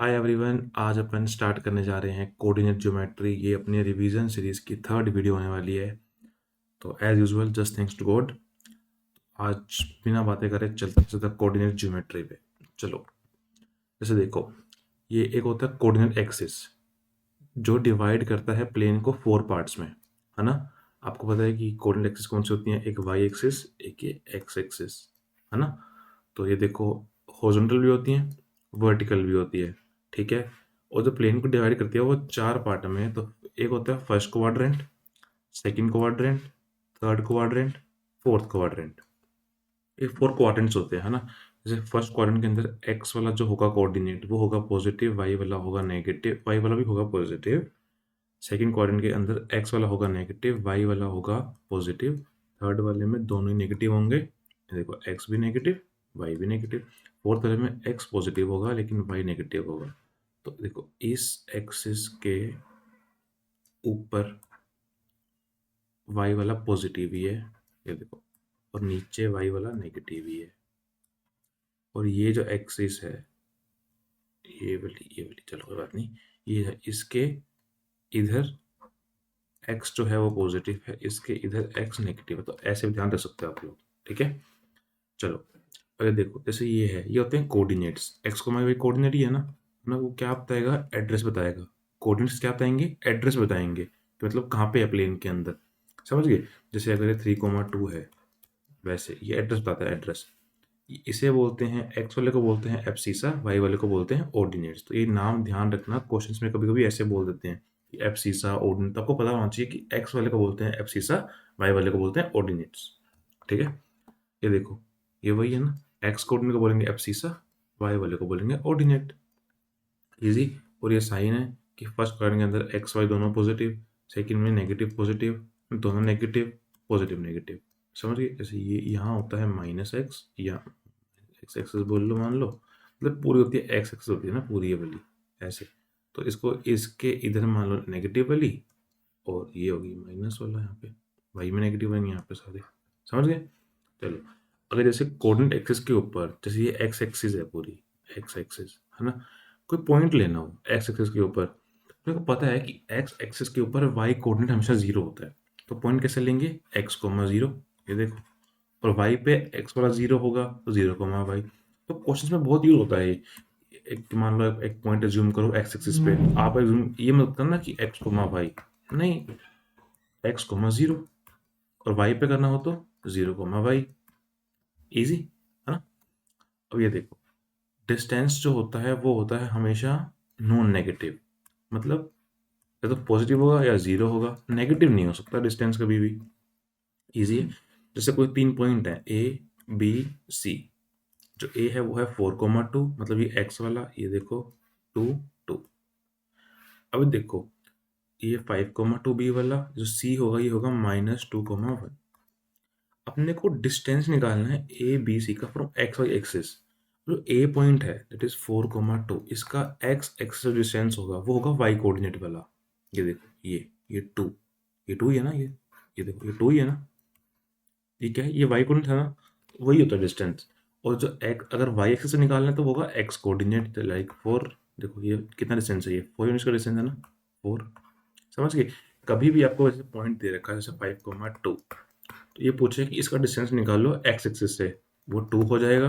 Hi everyone, आज अपन start करने जा रहे हैं कोऑर्डिनेट ज्योमेट्री। ये अपनी रिवीजन सीरीज की थर्ड वीडियो होने वाली है। तो as usual just thanks to God, आज बिना बातें करे चलते हैं सीधा कोऑर्डिनेट ज्योमेट्री पे। चलो, जैसे देखो, ये एक होता है कोऑर्डिनेट एक्सिस जो डिवाइड करता है प्लेन को 4 पार्ट्स में, है ना। आपको पता है कि कोऑर्डिनेट एक्सिस कौन सी होती है, एक वाई एक्सिस, एक ये एक्स एक्सिस, है ना। तो ये देखो, हॉरिजॉन्टल भी होती हैं, वर्टिकल भी होती है, ठीक है। और जो प्लेन को डिवाइड करती है वो 4 पार्ट में है। तो एक होता है first quadrant, second quadrant, third quadrant, fourth quadrant. ये 4 क्वाड्रेंट्स होते हैं, है ना। जैसे फर्स्ट क्वाड्रेंट के अंदर एक्स वाला जो होगा कोऑर्डिनेट वो होगा पॉजिटिव, वाई वाला होगा नेगेटिव, वाई वाला भी होगा पॉजिटिव। सेकंड क्वाड्रेंट के अंदर एक्स वाला होगा नेगेटिव, वाई वाला होगा पॉजिटिव। थर्ड वाले में दोनों ही नेगेटिव होंगे, ये देखो एक्स भी नेगेटिव, वाई भी नेगेटिव। फोर्थ वाले में एक्स पॉजिटिव होगा लेकिन वाई नेगेटिव होगा। तो देखो, इस एक्सिस के ऊपर वाई वाला पॉजिटिव ही है, ये देखो, और नीचे वाई वाला नेगेटिव ही है। और ये जो एक्सिस है, ये वाली चलो कोई बात नहीं, ये है इसके इधर x जो है वो पॉजिटिव है, इसके इधर x नेगेटिव है। तो ऐसे भी ध्यान रख सकते हो आप लोग, ठीक है। चलो, अगर देखो, जैसे ये होते हैं कोऑर्डिनेट्स, x को हमारे कोऑर्डिनेट ही है ना। वो क्या बताएगा, एड्रेस बताएगा। कोऑर्डिनेट्स क्या बताएंगे, एड्रेस बताएंगे कि मतलब कहाँ पे है प्लेन के अंदर, समझ गए। जैसे अगर ये 3,2 है, वैसे ये एड्रेस बताता है, एड्रेस। इसे बोलते हैं, एक्स वाले को बोलते हैं एब्सिसा, वाई वाले को बोलते हैं ऑर्डिनेट्स। तो ये नाम ध्यान रखना, क्वेश्चंस में कभी कभी ऐसे बोल देते हैं कि एब्सिसा ऑर्डिनेट। तो आपको पता होना चाहिए कि एक्स वाले को बोलते हैं एब्सिसा, वाई वाले को बोलते हैं ऑर्डिनेट्स, ठीक है। ये देखो, ये वही है ना, एक्स कोऑर्डिनेट को बोलेंगे एब्सिसा, वाई वाले को बोलेंगे ऑर्डिनेट, इजी। और ये साइन है कि फर्स्ट क्वाड्रेंट के अंदर एक्स वाई दोनों पॉजिटिव, सेकंड में नेगेटिव पॉजिटिव, दोनों नेगेटिव, पॉजिटिव नेगेटिव, समझ गए। जैसे ये यहाँ होता है माइनस एक्स, या एक्स एक्सेस बोल लो, मान लो, मतलब पूरी होती है एक्स एक्सेस होती है ना, पूरी ये वाली ऐसे। तो इसको इसके इधर मान लो नेगेटिव वाली, और ये होगी माइनस वाला, यहाँ पे वाई में नेगेटिव वाली यहाँ पे सारे, समझ गए। चलो, अगर जैसे कोऑर्डिनेट एक्सिस के ऊपर, जैसे ये एक्स एक्सिस है पूरी, एक्स एक्सिस है ना, कोई पॉइंट लेना हो एक्स एक्सिस के ऊपर, मेरे को पता है कि एक्स एक्सिस के ऊपर वाई कोऑर्डिनेट हमेशा 0 होता है। तो पॉइंट कैसे लेंगे, एक्स कोमा 0, ये देखो, और वाई पे एक्स वाला 0 होगा तो 0 कोमा वाई। तो क्वेश्चन में बहुत यूज होता है ये। एक मान लो एक पॉइंट एज्यूम करो एक्स एक्सिस पे, आप assume ये मत करना कि एक्स कोमा वाई, नहीं, एक्स कोमा 0, और वाई पे करना हो तो 0 कोमा वाई, इजी, है ना। अब ये देखो, डिस्टेंस जो होता है वो होता है हमेशा नॉन नेगेटिव, मतलब या तो पॉजिटिव होगा या 0 होगा, नेगेटिव नहीं हो सकता डिस्टेंस कभी भी, इजी है। जैसे कोई 3 पॉइंट है ए बी सी, जो ए है वो है 4,2, मतलब ये एक्स वाला, ये देखो 2 2। अब देखो, ये 5,2 बी वाला जो सी होगा, ये होगा -2,1। अपने को डिस्टेंस निकालना है ए बी सी का फ्रॉम एक्स वाई एक्सिस। जो ए पॉइंट है दैट इज 4,2, इसका एक्स एक्सिस डिस्टेंस होगा वो होगा वाई कोऑर्डिनेट वाला। ये देखो, ये 2, ये 2 ही है ना, ये देखो, ये 2 ही है ना, ये क्या है, ये वाई कोऑर्डिनेट है ना, वही होता है डिस्टेंस। और जो एक्स, अगर वाई एक्सिस से निकालना है तो वो होगा एक्स कोऑर्डिनेट, लाइक 4। देखो ये कितना डिस्टेंस है, ये 4 यूनिट्स का डिस्टेंस है ना, 4, समझ गए। कभी भी आपको ऐसे पॉइंट दे रखा है जैसे 5,2, तो ये पूछे कि इसका डिस्टेंस निकालो एक्स एक्सिस से, वो 2 हो जाएगा,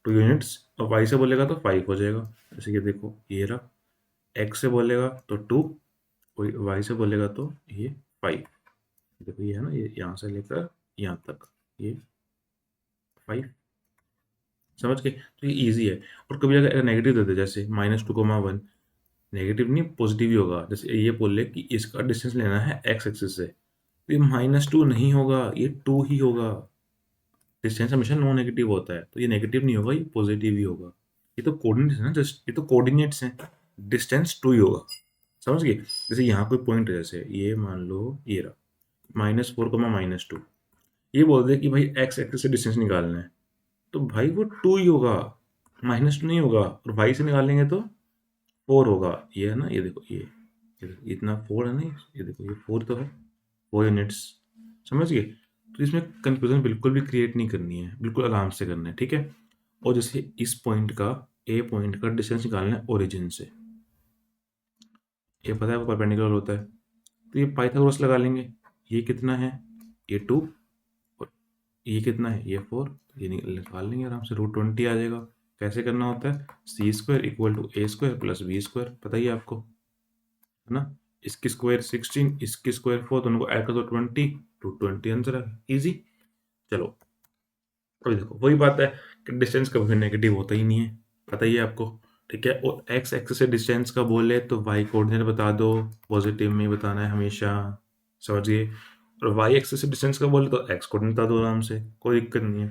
2 यूनिट्स, और वाई से बोलेगा तो 5 हो जाएगा। जैसे कि देखो, ये रहा, एक्स से बोलेगा तो 2, और वाई से बोलेगा तो ये 5। देखो ये है ना, ये यहाँ से लेकर यहाँ तक ये 5, समझ गए। तो ये ईजी है। और कभी अगर नेगेटिव दे दे, जैसे -2,1, नेगेटिव नहीं पॉजिटिव ही होगा। जैसे ये बोल ले कि इसका डिस्टेंस लेना है एक्स एक्सिस से, तो ये -2 नहीं होगा, ये 2 ही होगा। डिस्टेंस हमेशा नॉन नेगेटिव होता है, तो ये नेगेटिव नहीं होगा, ये पॉजिटिव ही होगा। ये तो कोऑर्डिनेट्स है ना, जस्ट ये तो कोऑर्डिनेट्स हैं, डिस्टेंस 2 ही होगा, समझ गए। जैसे यहाँ कोई पॉइंट है, जैसे ये मान लो ये रहा, -4, -2, ये बोल दे कि भाई एक्स एक्सिस से डिस्टेंस निकालना है, तो भाई वो 2 ही होगा, -2 नहीं होगा। और वाई से निकालेंगे तो 4 होगा, ये है ना, ये देखो, ये देखो, इतना 4 है ना, ये देखो, ये 4 तो है, 4 यूनिट्स, समझ गए। तो इसमें कंफ्यूजन बिल्कुल भी क्रिएट नहीं करनी है, बिल्कुल आराम से करना है, ठीक है। और जैसे इस पॉइंट का ए पॉइंट का डिस्टेंस निकालना है ओरिजिन से, ये पता है वो परपेंडिकुलर होता है, तो ये पाइथागोरस लगा लेंगे। ये कितना है, ये 2, और ये कितना है, ये 4, ये निकाल लेंगे आराम से, √20 आ जाएगा। कैसे करना होता है, c² = a² + b², पता ही है आपको, है ना। इसकी स्क्वायर 16, इसकी स्क्वायर 4, दोनों को ऐड कर दो 20, √20 आंसर है, इजी। चलो अभी देखो वही बात है कि डिस्टेंस कभी नेगेटिव होता ही नहीं है, पता ही है आपको, ठीक है। और एक्स एक्सिस से डिस्टेंस का बोले तो वाई कोऑर्डिनेट बता दो, पॉजिटिव में ही बताना है हमेशा, समझिए। और वाई एक्सिस से डिस्टेंस का बोले तो एक्स कोऑर्डिनेट बता दो आराम से, कोई दिक्कत नहीं है।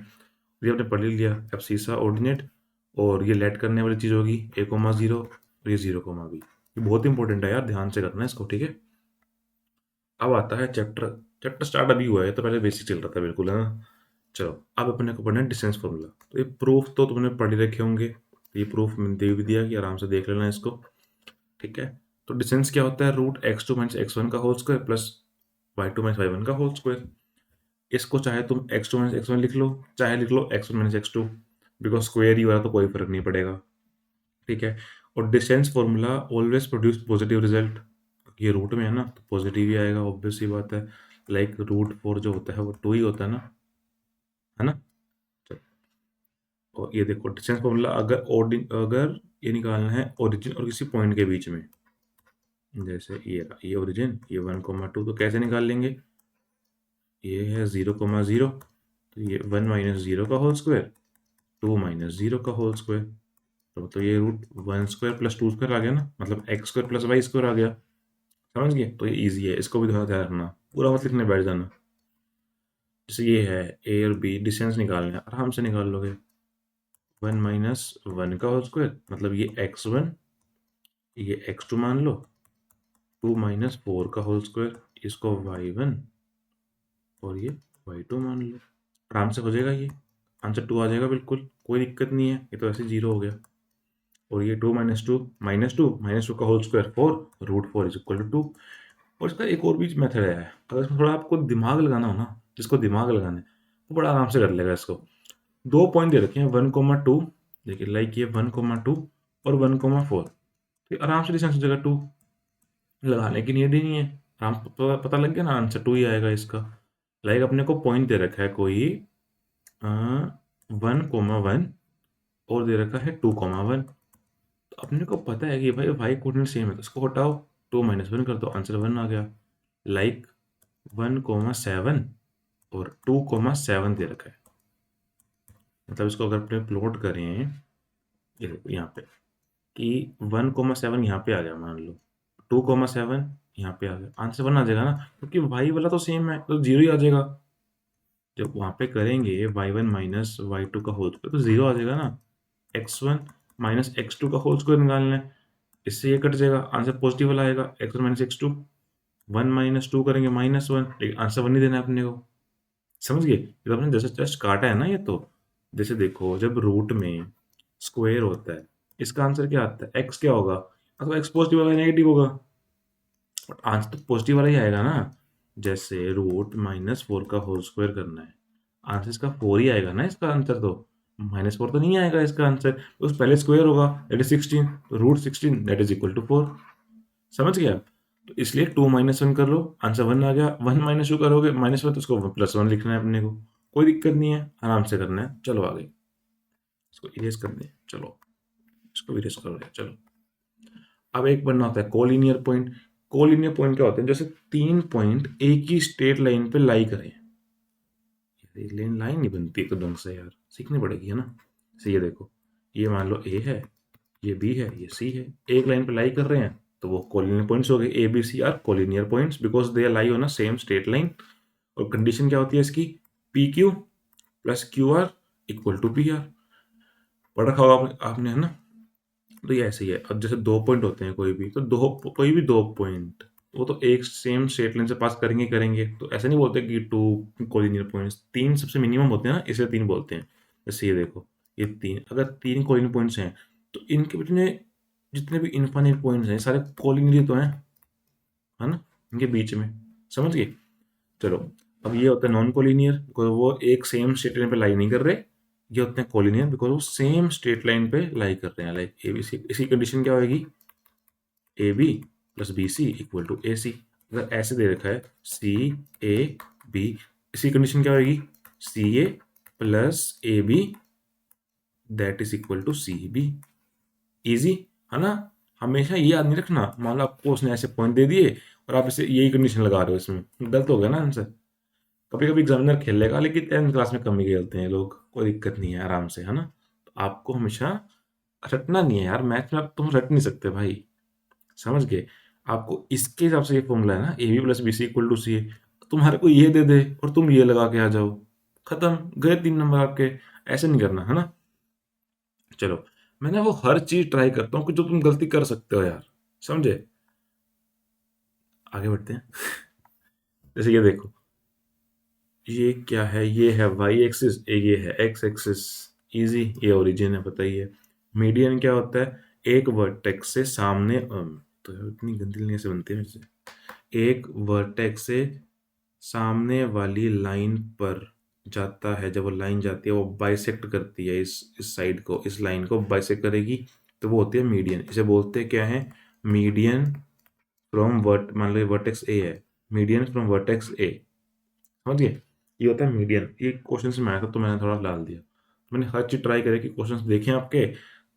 ये आपने पढ़ ही लिया, अब सीसा ऑर्डिनेट, और ये लेट करने वाली चीज़ होगी a,0 और ये 0,b, ये बहुत इंपॉर्टेंट है यार, ध्यान से करना है इसको, ठीक है। अब आता है चैप्टर, चैप्टर स्टार्ट अभी हुआ है, तो पहले बेसिक चल रहा था बिल्कुल, है ना। चलो अब अपने को पढ़ना है डिस्टेंस फॉर्मूला। तो ये प्रूफ तो तुमने पढ़ ही रखे होंगे, ये प्रूफ मैंने दे भी दिया कि आराम से देख लेना इसको, ठीक है। तो डिस्टेंस क्या होता है, √x2 - x1 का whole square plus y2 - y1 का होल स्क्वायर। इसको चाहे तुम x2 - x1 लिख लो, चाहे लिख लो x1 - x2, बिकॉज स्क्वायर ही हो रहा तो कोई फर्क नहीं पड़ेगा, ठीक है। और distance formula always produce positive result, ये रूट में है ना तो पॉजिटिव ही आएगा, ऑब्वियस सी बात है। लाइक √4 जो होता है वो 2 ही होता है ना, है ना। और ये देखो डिस्टेंस फॉर्मूला, अगर ये निकालना है ओरिजिन और किसी पॉइंट के बीच में, जैसे ये ओरिजिन, ये 1,2, तो कैसे निकाल लेंगे, ये है 0,0, तो ये 1 - 0 का होल स्क्वायर, 2 - 0 का होल स्क्वायर, तो ये √1² + 2² आ गया ना, मतलब x² + y² आ गया, समझ गए। तो ये ईजी है, इसको भी थोड़ा ध्यान रखना, पूरा मत लिखने बैठ जाना। जैसे ये है a और b, डिस्टेंस निकालना है, आराम से निकाल लोगे। 1 - 1 का होल स्क्वायर, मतलब ये x1, ये x2 मान लो, 2 - 4 का होल स्क्वायर, इसको y1 और ये y2 मान लो, आराम से हो जाएगा, ये आंसर 2 आ जाएगा बिल्कुल, कोई दिक्कत नहीं है, ये तो ऐसे 0 हो गया। और ये 2 - 2 -2 का होल स्क्वायर 4, √4 = 2। और इसका एक और भी मेथड है, अगर इसमें थोड़ा आपको दिमाग लगाना हो ना, जिसको दिमाग लगाना है वो बड़ा आराम से कर लेगा इसको। 2 पॉइंट दे रखे हैं 1,2, देखिए लाइक ये 1,2 और 1,4, तो आराम से डिस्टेंस हो जाएगा 2, लगाने की नीड ही नहीं है, आराम पता लग गया ना, आंसर 2 ही आएगा इसका। लाइक अपने को पॉइंट दे रखा है कोई 1,1 और दे रखा है 2,1, तो अपने को पता है कि भाई वाई कोऑर्डिनेट सेम है, तो इसको हटाओ, 2 - 1 कर दो, आंसर 1 आ गया। लाइक 1,7 और 2,7 दे रखा है, मतलब इसको अगर अपने प्लॉट करें, ये देखो यहाँ पे कि 1,7 यहाँ पे आ गया मान लो, 2,7 यहाँ पे आ गया, आंसर 1 आ जाएगा ना, क्योंकि वाई वाला तो सेम है, तो 0 ही आ जाएगा। जब वहाँ पे करेंगे y1 - y2 का होल स्क्वायर, तो 0 आ जाएगा ना। x1 - x2 का होल स्क्वायर निकालना है, इससे ये कट जाएगा, आंसर पॉजिटिव वाला आएगा, x1 - x2, 1 - 2 करेंगे -1, लेकिन आंसर 1 ही देना है अपने को, समझ गए। ये तो आपने जैसे जस्ट काटा है ना, ये तो जैसे देखो जब रूट में स्क्वायर होता है, इसका आंसर क्या आता है, x क्या होगा, अथवा x पॉजिटिव होगा नेगेटिव होगा, और आंसर तो पॉजिटिव वाला ही आएगा ना। जैसे √-4 का होल स्क्वायर करना है, आंसर इसका 4 ही आएगा ना, इसका आंसर तो -4 तो नहीं आएगा इसका आंसर, तो उस पहले स्क्वायर होगा दैट इज 16, तो √16 दैट इज इक्वल टू 4, समझ गए आप। तो इसलिए 2 - 1 कर लो, आंसर 1 आ गया, 1 - 2 करोगे -1, तो उसको +1 लिखना है अपने को, कोई दिक्कत नहीं है, आराम से करना है। चलो आगे इसको इरेज करने हैं, चलो इसको इरेज कर रहे हैं, चलो। अब एक बनना होता है कोलिनियर पॉइंट। कोलिनियर पॉइंट क्या होते हैं, जैसे 3 पॉइंट एक ही स्ट्रेट लाइन पे लाई करें, लाइन नहीं बनती एक तो ढंग से यार, सीखनी पड़ेगी, है ना। जैसे ये देखो, ये मान लो ए है, ये बी है, ये सी है, एक लाइन पे लाई कर रहे हैं, तो वो कोलिनियर पॉइंट्स हो गए, A B C are collinear points because they lie on a same straight line. और कंडीशन क्या होती है इसकी, P Q plus Q R equal to P R, पढ़ रखा होगा आपने, है ना। तो ये ऐसे ही है। अब जैसे 2 पॉइंट होते हैं कोई भी 2 पॉइंट, वो तो एक सेम स्ट्रेट लाइन से पास करेंगे ही करेंगे, तो ऐसे नहीं बोलते कि 2 कोलिनियर पॉइंट्स, 3 सबसे मिनिमम होते हैं ना, इसलिए 3 बोलते हैं। जैसे ये देखो, ये 3, अगर 3 कोलिनियर पॉइंट्स हैं तो इनके बीच में जितने भी इनफाइनाइट पॉइंट्स हैं सारे कोलिनियर तो हैं, है ना, इनके बीच में, समझ गए। चलो अब ये होता है नॉन कोलिनियर, वो एक सेम स्ट्रेट लाइन पे लाई नहीं कर रहे, ये होते हैं कोलिनियर बिकॉज वो सेम स्ट्रेट लाइन पे लाई कर रहे हैं, लाइक ए बी सी। इसकी कंडीशन क्या होगी, A B plus B C equal to A C. अगर ऐसे दे रखा है सी ए बी, इसकी कंडीशन क्या होगी, C A plus A B that is equal to C B. Easy है ना। हमेशा ये याद नहीं रखना, मान लो आपको उसने ऐसे पॉइंट दे दिए और आप इसे यही कंडीशन लगा रहे हो, इसमें गलत हो गया ना आंसर। कभी कभी एग्जामिनर खेलेगा, लेकिन 10th क्लास में कम ही खेलते हैं लोग, कोई दिक्कत नहीं है, आराम से, है ना। तो आपको हमेशा रटना नहीं है यार, मैथ में आप तुम रट नहीं सकते भाई, समझ गए। आपको इसके हिसाब से ये फॉर्मूला है ना, A B plus B C equal to C A. तुम्हारे को ये दे दे और तुम ये लगा के आ जाओ, खत्म, गए 3 नंबर आपके। ऐसे नहीं करना, है ना। चलो, मैंने वो हर चीज ट्राई करता हूँ कि जो तुम गलती कर सकते हो यार, समझे। आगे बढ़ते हैं। जैसे ये देखो, ये क्या है, ये है वाई एक्सिस, ये है एक्स एक्सिस। इजी, ये ओरिजिन है, पता ही है। मीडियन क्या होता है, एक वर्टेक्स से सामने तो इतनी गंदी लाइन से बनती है मेरे से। एक वर्टेक्स से सामने वाली लाइन पर जाता है, जब वो लाइन जाती है वो बाइसेक्ट करती है इस साइड को, इस लाइन को बाइसेक्ट करेगी, तो वो होती है मीडियन। इसे बोलते हैं क्या है, मीडियन फ्रॉम वर्ट, मान लो वर्टेक्स ए है, मीडियन फ्रॉम वर्टेक्स ए, समझ गए। ये होता है मीडियन। ये क्वेश्चन में आया था तो मैंने थोड़ा डाल दिया। मैंने हर चीज़ ट्राई करी कि क्वेश्चंस देखे आपके,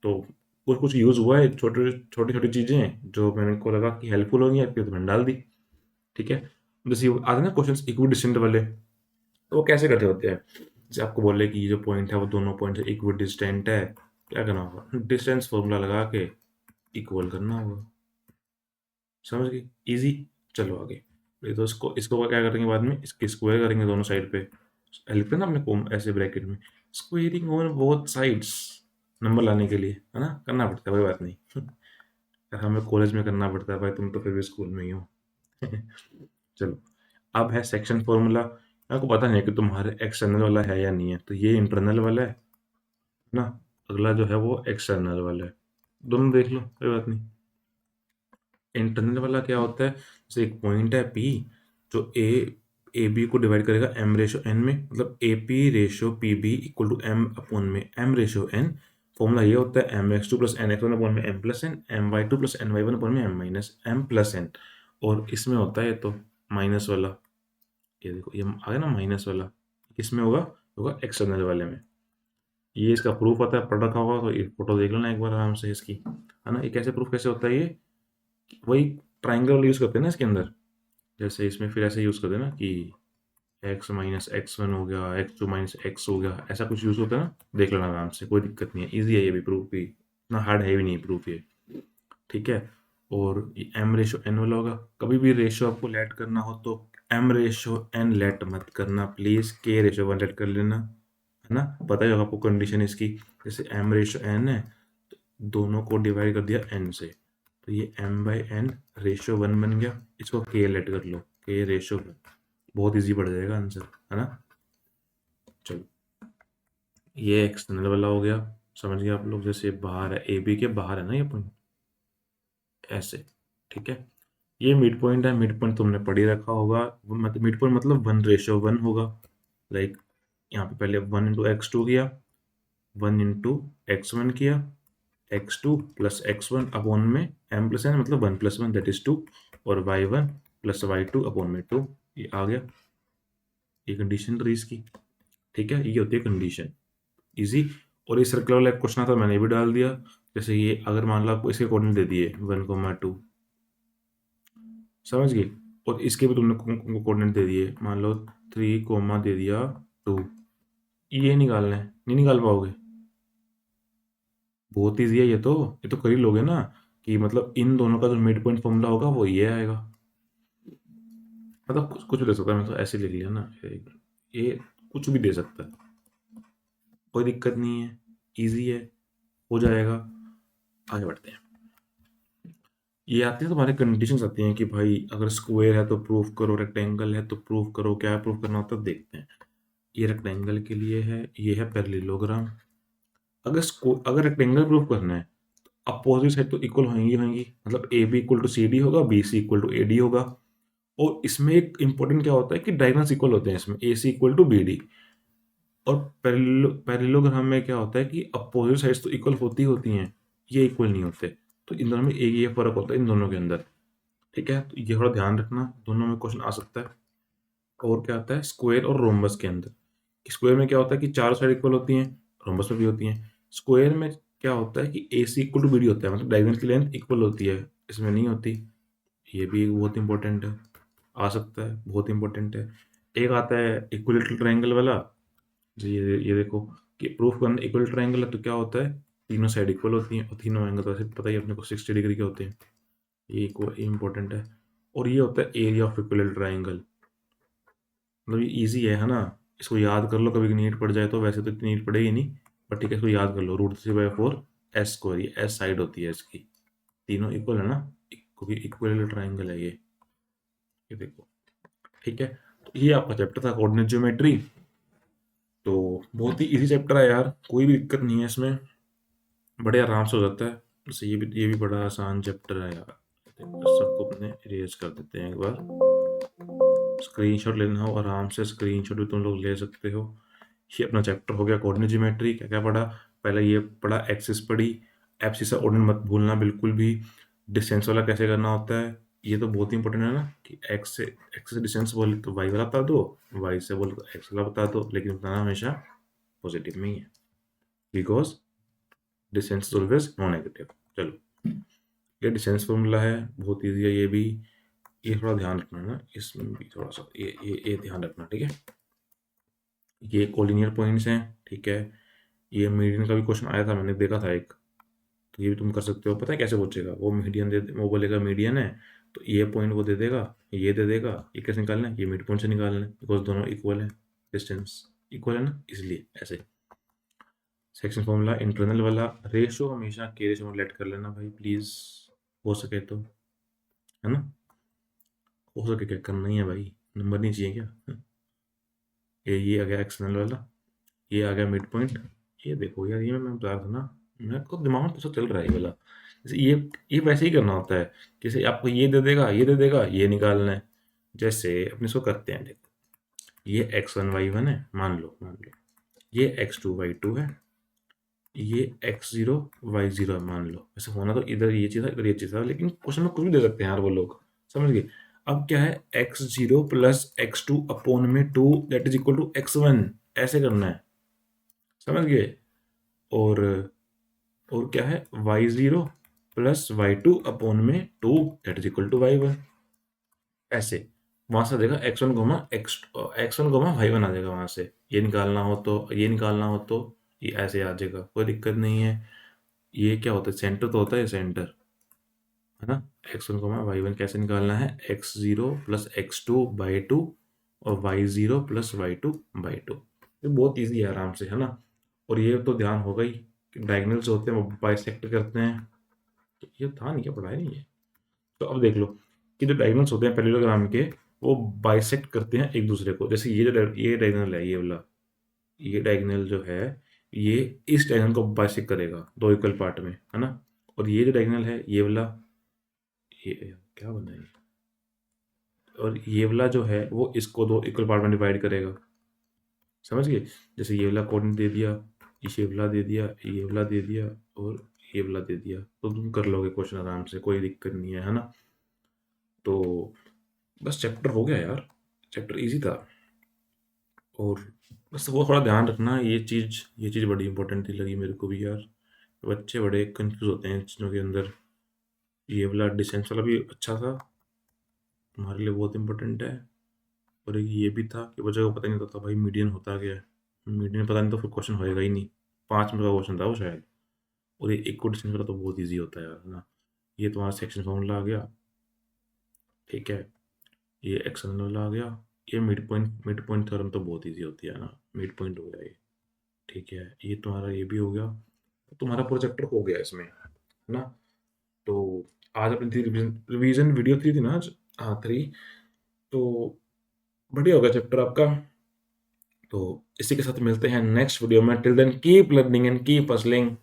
तो कुछ कुछ यूज़ हुआ है, छोटे छोटी छोटी चीज़ें जो मैंने को लगा कि हेल्पफुल होंगी आपकी, तो मैंने डाल दी। ठीक है। जैसे ये आते हैं ना क्वेश्चंस इक्विडिस्टेंट वाले, तो वो कैसे करते होते हैं, जैसे आपको बोले कि ये जो पॉइंट है वो दोनों पॉइंट से इक्विडिस्टेंट है, क्या करना होगा, डिस्टेंस फॉर्मूला लगा के इक्वल करना होगा, समझ गए, इजी। चलो आगे। ये तो इसको इसको क्या करेंगे बाद में, इसके स्क्वायर करेंगे दोनों साइड पे, लिखते हैं ना अपने को ऐसे ब्रैकेट में, squaring over both sides, number लाने के लिए, है ना, करना पड़ता है, कोई बात नहीं। यार हमें कॉलेज में करना पड़ता है भाई, तुम तो फिर भी स्कूल में ही हो। चलो, अब है सेक्शन फॉर्मूला। आपको पता नहीं है कि तुम्हारे एक्सटर्नल वाला है या नहीं है, तो ये इंटरनल वाला है ना, अगला जो है वो एक्सटर्नल वाला है, दोनों देख लो, कोई बात नहीं। इंटरनल वाला क्या होता है, जैसे एक पॉइंट है पी, जो ए बी को डिवाइड करेगा एम रेशो एन में, मतलब A P ratio P B equal to M upon में एम रेशो एन। फॉर्मूला ये होता है M X two plus N X one upon में M plus N, M Y two plus N Y one upon में M minus M plus N. और इसमें होता है तो माइनस वाला, ये देखो ये आ गया ना माइनस वाला, किसमें होगा, होगा एक्सटर्नल वाले में। ये इसका प्रूफ होता है, पढ़ रखा होगा तो ये फोटो देख लेना एक बार आराम से इसकी, है ना। ये कैसे प्रूफ कैसे होता है, ये वही ट्राइंगल यूज़ करते हैं ना इसके अंदर, जैसे इसमें फिर ऐसे यूज़ करते हैं ना कि एक्स माइनस एक्स वन हो गया, एक्स टू माइनस एक्स हो गया, ऐसा कुछ यूज़ होता है ना, देख लेना आराम से, कोई दिक्कत नहीं है, ईजी है ये भी, प्रूफ भी इतना हार्ड है भी नहीं प्रूफ ये। ठीक है। और ये एम रेशो एन वाला होगा, कभी भी रेशो आपको लेट करना हो तो एम रेशो एन लेट मत करना प्लीज़, के रेशो वन लेट कर लेना, है ना। पता ही होगा आपको कंडीशन इसकी, जैसे एम रेशो एन है, तो दोनों को डिवाइड कर दिया एन से, तो ये m by n ratio one बन गया, इसको के लेट कर लो, के रेशो वन, बहुत इजी पड़ जाएगा आंसर, है ना। चलो, ये एक्सटर्नल वाला हो गया, समझ गए आप लोग, जैसे बाहर है, ए बी के बाहर है ना ये पॉइंट, ऐसे। ठीक है। ये मिड पॉइंट है, मिड पॉइंट तुमने पढ़ ही रखा होगा, मतलब मिड पॉइंट मतलब 1:1 होगा, लाइक यहाँ पे पहले 1 × x2 किया, 1 × x1 किया, x2 प्लस x1 अपॉन में m प्लस n, मतलब 1 + 1 दैट इज 2, और y1 प्लस y2 अपॉन में 2, ये आ गया, ये कंडीशन रही इसकी। ठीक है, ये होती है कंडीशन, इजी। और ये सर्कल वाला एक क्वेश्चन था, मैंने ये भी डाल दिया। जैसे ये अगर मान लो आपको इसके कोऑर्डिनेट दे दिए 1, 2, समझ गए, और इसके भी तुमने कोऑर्डिनेट दे दिए, मान लो 3, दे दिया 2, ये निकालना है, नहीं निकाल पाओगे, बहुत ईजी है ये तो कर ही लोगे ना, कि मतलब इन दोनों का जो मिड पॉइंट फॉर्मूला होगा वो ये आएगा, मतलब कुछ भी दे सकता है, मैं तो ऐसे लिख लिया ना, ये कुछ भी दे सकता है, कोई दिक्कत नहीं है, इजी है, हो जाएगा। आगे बढ़ते हैं। ये आती है तुम्हारे कंडीशंस आती हैं कि भाई अगर स्क्वायर है तो प्रूफ करो, रेक्टेंगल है तो प्रूफ करो, क्या प्रूफ करना होता है देखते हैं। ये रेक्टेंगल के लिए है, ये है पैरेललोग्राम। अगर रेक्टेंगल प्रूफ करना है, अपोजिट साइड तो इक्वल होंगी होंगी, मतलब A B equal to C D होगा, B C equal to A D होगा। और इसमें एक इंपॉर्टेंट क्या होता है कि डायगोनल्स इक्वल होते हैं इसमें, ए सी इक्वल टू बी डी। और पैरेललोग्राम में क्या होता है कि अपोजिट साइड्स तो इक्वल होती हैं, ये इक्वल नहीं होते, तो इन दोनों में एक ये फर्क होता है इन दोनों के अंदर, ठीक है। तो ये थोड़ा ध्यान रखना, दोनों में क्वेश्चन आ सकता है। और क्या आता है स्क्वायर और रोम्बस के अंदर, स्क्वायर में क्या होता है कि चारों साइड इक्वल होती हैं, रोम्बस में भी होती हैं। स्क्वायर में क्या होता है कि ए सी इक्वल टू बी डी होता है, मतलब डायगोनल की लेंथ इक्वल होती है, इसमें नहीं होती। ये भी बहुत इंपॉर्टेंट है, आ सकता है, बहुत इंपॉर्टेंट है। एक आता है इक्विलेटरल ट्रायंगल वाला, ये देखो कि प्रूफ करना इक्वल ट्रायंगल है तो क्या होता है, तीनों साइड इक्वल होती हैं और तीनों एंगल तो ऐसे पता ही अपने को 60 डिग्री के होते हैं, ये इंपॉर्टेंट है। और ये होता है एरिया ऑफ इक्विलेटरल ट्रायंगल, मतलब ये ईजी है ना, इसको याद कर लो, कभी नीट पड़ जाए तो, वैसे तो इतनी नीट पड़ेगी नहीं, पर ठीक है इसको याद कर लो, √3/4 एस स्क्वायर, ये एस साइड होती है इसकी, तीनों इक्वल है ना, क्योंकि इक्वल ट्रायंगल है ये देखो, ठीक है। तो ये आपका चैप्टर था कोऑर्डिनेट ज्योमेट्री, तो बहुत ही इजी चैप्टर है यार, कोई भी दिक्कत नहीं है इसमें, बड़े आराम से हो जाता है। जैसे ये भी बड़ा आसान चैप्टर है यार, सबको अपने इरेज कर देते हैं एक बार, स्क्रीनशॉट लेना हो आराम से, स्क्रीनशॉट भी तुम लोग ले सकते हो। ये अपना चैप्टर हो गया कोऑर्डिनेट ज्योमेट्री। क्या क्या पढ़ा, पहले ये पढ़ा एक्सिस पढ़ी, एब्सिस और ऑर्डिनेट मत भूलना बिल्कुल भी, डिस्टेंस वाला कैसे करना होता है, ये तो बहुत इंपॉर्टेंट है ना, कि एक्स से डिस्टेंस बोले तो वाई वाला बता दो, वाई से बोले तो एक्स वाला बता दो, लेकिन बताना हमेशा पॉजिटिव में ही है, because distance is always non negative. चलो, ये डिस्टेंस फॉर्मूला है, बहुत ईजी है ये भी, ये थोड़ा ध्यान रखना ना, इसमें भी थोड़ा सा ये ध्यान रखना, ठीक है। ये कोलिनियर पॉइंट्स हैं, ठीक है। ये मीडियन का भी क्वेश्चन आया था, मैंने देखा था एक, तो ये भी तुम कर सकते हो। पता है कैसे पूछेगा, वो मीडियन वो बोलेगा मीडियन है, तो ये पॉइंट वो दे देगा, ये दे देगा, ये कैसे निकालना है, ये मिड पॉइंट से निकालना है, बिकॉज दोनों इक्वल है, डिस्टेंस इक्वल है ना, इसलिए ऐसे। सेक्शन फॉर्मूला इंटरनल वाला, रेशो हमेशा के रेशो में लेट कर लेना भाई प्लीज, हो सके तो, है ना, हो सके, क्या करना ही है भाई, नंबर नहीं चाहिए क्या। ये आ गया एक्सटर्नल वाला, ये आ गया मिड पॉइंट। ये देखो यार, ये मैं बता रहा था ना, मेरे को दिमाग में तो चल रहा है ये वाला, जैसे ये वैसे ही करना होता है, जैसे आपको ये दे देगा, ये दे देगा, ये निकालना है। जैसे अपने इसको करते हैं, देखो ये x1 y1 है, मान लो ये x2 y2 है, ये x0 y0 है, मान लो। वैसे होना तो इधर ये चीज़ था, इधर ये चीज़ था, लेकिन क्वेश्चन में कुछ भी दे सकते हैं यार वो लोग, समझ गए। अब क्या है, x0 प्लस x2 अपॉन में 2 that is equal to x1, ऐसे करना है, समझ गए। और क्या है, y0 प्लस y2 अपॉन में 2 that is equal to y1, ऐसे। वहां से देगा x1 Goma x1 Goma y1 आ जाएगा, वहां से ये निकालना हो तो, ये निकालना हो तो ये ऐसे आ जाएगा, कोई दिक्कत नहीं है। ये क्या होता है, सेंटर तो होता है सेंटर, है ना। x1 गोमा y1 कैसे निकालना है, x0 प्लस x2 बाई 2 और y0 प्लस y2 बाई 2, ये बहुत ईजी है, आराम से, है ना। और ये तो ध्यान होगा ही कि डायगोनल्स होते हैं वो बाइसेक्ट करते हैं, तो ये था नहीं, क्या पढ़ाया नहीं है। तो अब देख लो कि जो डायगोनल्स होते हैं पैरेललोग्राम के, वो बाइसेक्ट करते हैं एक दूसरे को। जैसे ये डायगोनल है, ये वाला, ये डायगोनल जो है, ये इस डायगोनल को बाइसेक्ट करेगा दो इक्वल पार्ट में, है ना। और ये जो डायगोनल है, ये वाला, ये क्या बना है, और ये वाला जो है वो इसको दो इक्वल पार्ट में डिवाइड करेगा, समझ गए। जैसे ये वाला कोऑर्डिनेट दे दिया, ये वाला दे दिया, ये वाला दे दिया, और ये वाला दे दिया, तो तुम कर लोगे क्वेश्चन आराम से, कोई दिक्कत नहीं है ना। तो बस चैप्टर हो गया यार, चैप्टर इजी था। और बस वो थोड़ा ध्यान रखना, ये चीज़ बड़ी इंपॉर्टेंट थी लगी मेरे को भी यार, बच्चे बड़े कंफ्यूज होते हैं इन चीज़ों के अंदर। ये वाला डिस्टेंस वाला भी अच्छा था, तुम्हारे लिए बहुत इंपॉर्टेंट है। और एक ये भी था कि बच्चों को पता नहीं होता भाई मीडियन होता क्या है, मीडियन पता नहीं तो फिर क्वेश्चन होएगा ही नहीं, 5 मिनट का क्वेश्चन था वो शायद। और ये इक्वल डिस्टेंस वाला तो बहुत ईजी होता है यार, है ना। ये तुम्हारा सेक्शन फॉर्मूला आ गया, ठीक है। ये एक्सटर्नल वाला आ गया, ये मिड पॉइंट थ्योरम तो बहुत ईजी होती है ना, मिड पॉइंट हो गया ये, ठीक है। ये तुम्हारा ये भी हो गया, तो तुम्हारा प्रोजेक्टर हो गया इसमें, है ना। तो आज अपनी थी रिवीजन वीडियो 3 थी ना आज, हाँ 3, तो बढ़िया हो गया चैप्टर आपका। तो इसी के साथ मिलते हैं नेक्स्ट वीडियो में, till then keep learning and keep hustling.